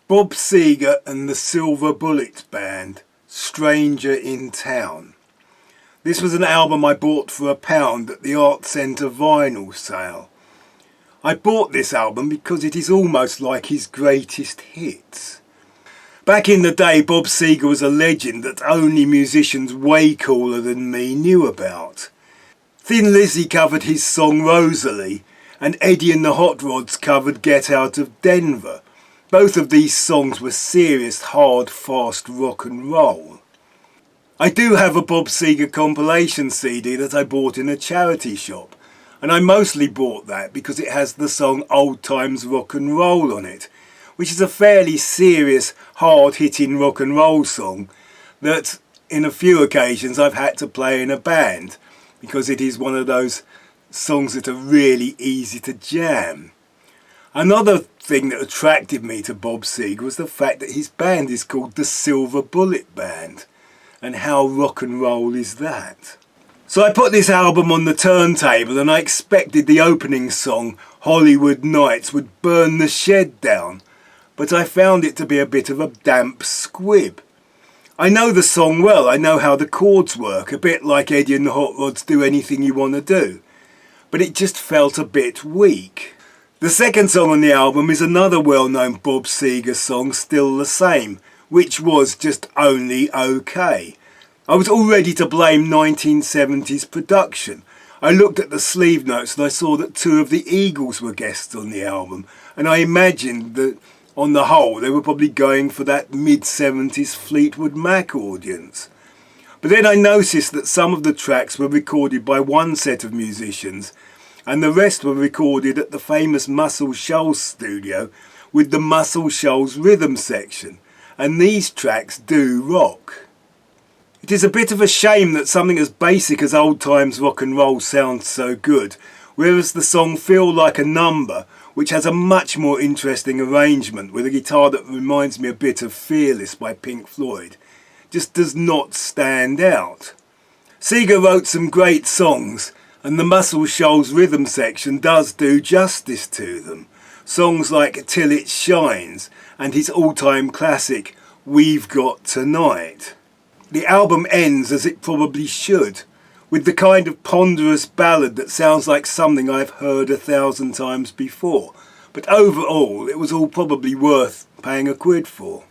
Bob Seeger and the Silver Bullet Band, Stranger in Town. This was an album I bought for £1 at the Art Centre vinyl sale. I bought this album because it is almost like his greatest hits. Back in the day, Bob Seeger was a legend that only musicians way cooler than me knew about. Thin Lizzy covered his song Rosalie, and Eddie and the Hot Rods covered Get Out of Denver. Both of these songs were serious, hard, fast rock and roll. I do have a Bob Seeger compilation CD that I bought in a charity shop, and I mostly bought that because it has the song Old Times Rock and Roll on it, which is a fairly serious, hard-hitting rock and roll song that, in a few occasions, I've had to play in a band because it is one of those songs that are really easy to jam. Another thing that attracted me to Bob Seeger was the fact that his band is called the Silver Bullet Band. And how rock and roll is that? So I put this album on the turntable and I expected the opening song, Hollywood Nights, would burn the shed down. But I found it to be a bit of a damp squib. I know the song well, I know how the chords work, a bit like Eddie and the Hot Rods do Anything You Want to Do. But it just felt a bit weak. The second song on the album is another well-known Bob Seeger song, Still the Same, which was just only okay. I was all ready to blame 1970s production. I looked at the sleeve notes and I saw that 2 of the Eagles were guests on the album, and I imagined that on the whole they were probably going for that mid-70s Fleetwood Mac audience. But then I noticed that some of the tracks were recorded by one set of musicians and the rest were recorded at the famous Muscle Shoals studio with the Muscle Shoals rhythm section, and these tracks do rock. It is a bit of a shame that something as basic as old times rock and roll sounds so good, whereas the song Feel Like a Number, which has a much more interesting arrangement with a guitar that reminds me a bit of Fearless by Pink Floyd, just does not stand out. Seeger wrote some great songs, and the Muscle Shoals rhythm section does do justice to them. Songs like Till It Shines and his all-time classic We've Got Tonight. The album ends as it probably should, with the kind of ponderous ballad that sounds like something I've heard 1,000 times before. But overall, it was all probably worth paying £1 for.